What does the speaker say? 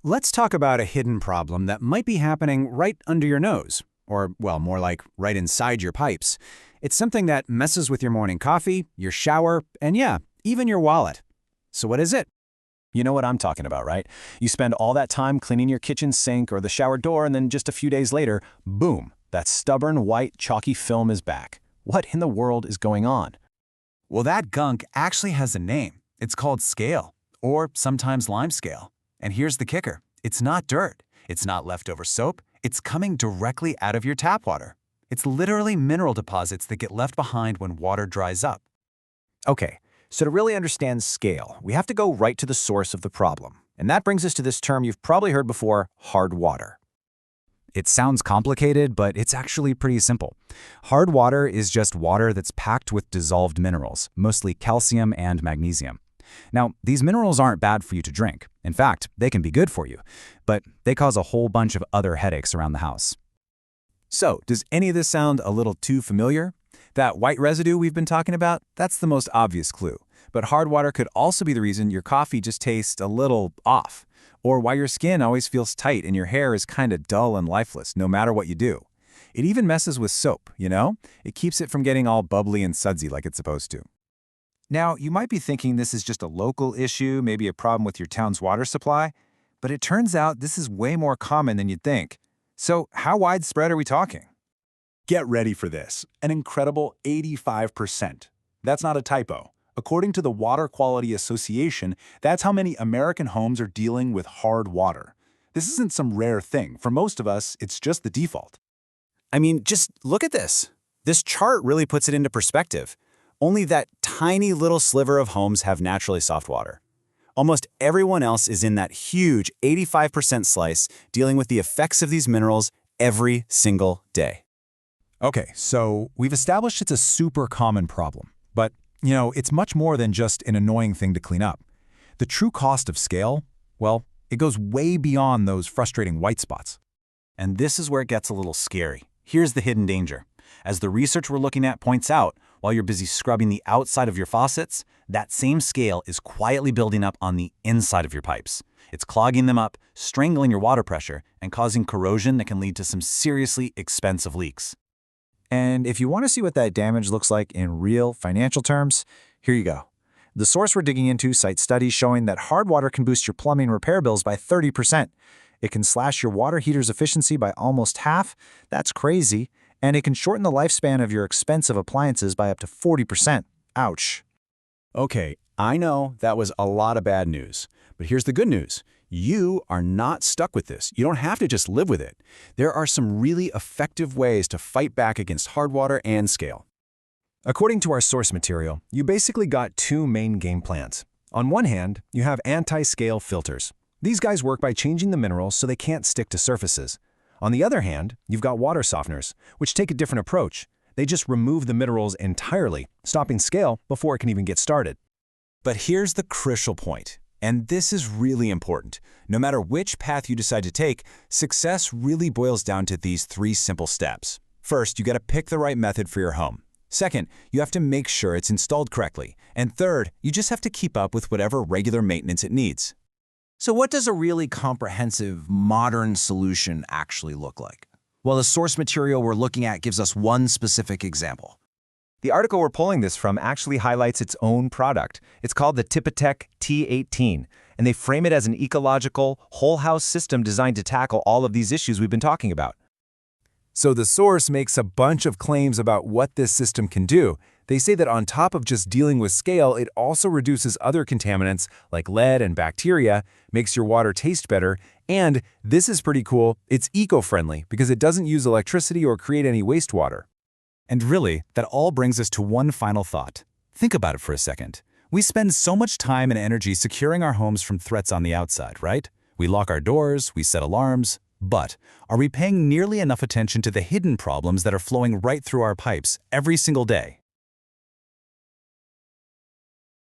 Let's talk about a hidden problem that might be happening right under your nose, or, well, more like right inside your pipes. It's something that messes with your morning coffee, your shower, and yeah, even your wallet. So what is it? You know what I'm talking about, right? You spend all that time cleaning your kitchen sink or the shower door, and then just a few days later, boom, that stubborn white chalky film is back. What in the world is going on? Well, that gunk actually has a name. It's called scale, or sometimes limescale. And here's the kicker. It's not dirt. It's not leftover soap. It's coming directly out of your tap water. It's literally mineral deposits that get left behind when water dries up. Okay, so to really understand scale, we have to go right to the source of the problem. And that brings us to this term you've probably heard before, hard water. It sounds complicated, but it's actually pretty simple. Hard water is just water that's packed with dissolved minerals, mostly calcium and magnesium. Now, these minerals aren't bad for you to drink. In fact, they can be good for you, but they cause a whole bunch of other headaches around the house. So, does any of this sound a little too familiar? That white residue we've been talking about, that's the most obvious clue. But hard water could also be the reason your coffee just tastes a little off, or why your skin always feels tight and your hair is kind of dull and lifeless no matter what you do. It even messes with soap, you know? It keeps it from getting all bubbly and sudsy like it's supposed to. Now, you might be thinking this is just a local issue, maybe a problem with your town's water supply, but it turns out this is way more common than you'd think. So how widespread are we talking? Get ready for this, an incredible 85%. That's not a typo. According to the Water Quality Association, that's how many American homes are dealing with hard water. This isn't some rare thing. For most of us, it's just the default. I mean, just look at this. This chart really puts it into perspective. Only that tiny little sliver of homes have naturally soft water. Almost everyone else is in that huge 85% slice dealing with the effects of these minerals every single day. Okay, so we've established it's a super common problem, but, you know, it's much more than just an annoying thing to clean up. The true cost of scale, well, it goes way beyond those frustrating white spots. And this is where it gets a little scary. Here's the hidden danger. As the research we're looking at points out, while you're busy scrubbing the outside of your faucets, that same scale is quietly building up on the inside of your pipes. It's clogging them up, strangling your water pressure, and causing corrosion that can lead to some seriously expensive leaks. And if you want to see what that damage looks like in real financial terms, here you go. The source we're digging into cites studies showing that hard water can boost your plumbing repair bills by 30%. It can slash your water heater's efficiency by almost half. That's crazy. And it can shorten the lifespan of your expensive appliances by up to 40%. Ouch. Okay, I know that was a lot of bad news, but here's the good news. You are not stuck with this. You don't have to just live with it. There are some really effective ways to fight back against hard water and scale. According to our source material, you basically got two main game plans. On one hand, you have anti-scale filters. These guys work by changing the minerals so they can't stick to surfaces. On the other hand, you've got water softeners, which take a different approach. They just remove the minerals entirely, stopping scale before it can even get started. But here's the crucial point, and this is really important. No matter which path you decide to take, success really boils down to these three simple steps. First, you got to pick the right method for your home. Second, you have to make sure it's installed correctly. And third, you just have to keep up with whatever regular maintenance it needs. So what does a really comprehensive, modern solution actually look like? Well, the source material we're looking at gives us one specific example. The article we're pulling this from actually highlights its own product. It's called the TipaTech T18, and they frame it as an ecological, whole-house system designed to tackle all of these issues we've been talking about. So the source makes a bunch of claims about what this system can do. They say that on top of just dealing with scale, it also reduces other contaminants like lead and bacteria, makes your water taste better, and, this is pretty cool, it's eco-friendly because it doesn't use electricity or create any wastewater. And really, that all brings us to one final thought. Think about it for a second. We spend so much time and energy securing our homes from threats on the outside, right? We lock our doors, we set alarms, but are we paying nearly enough attention to the hidden problems that are flowing right through our pipes every single day?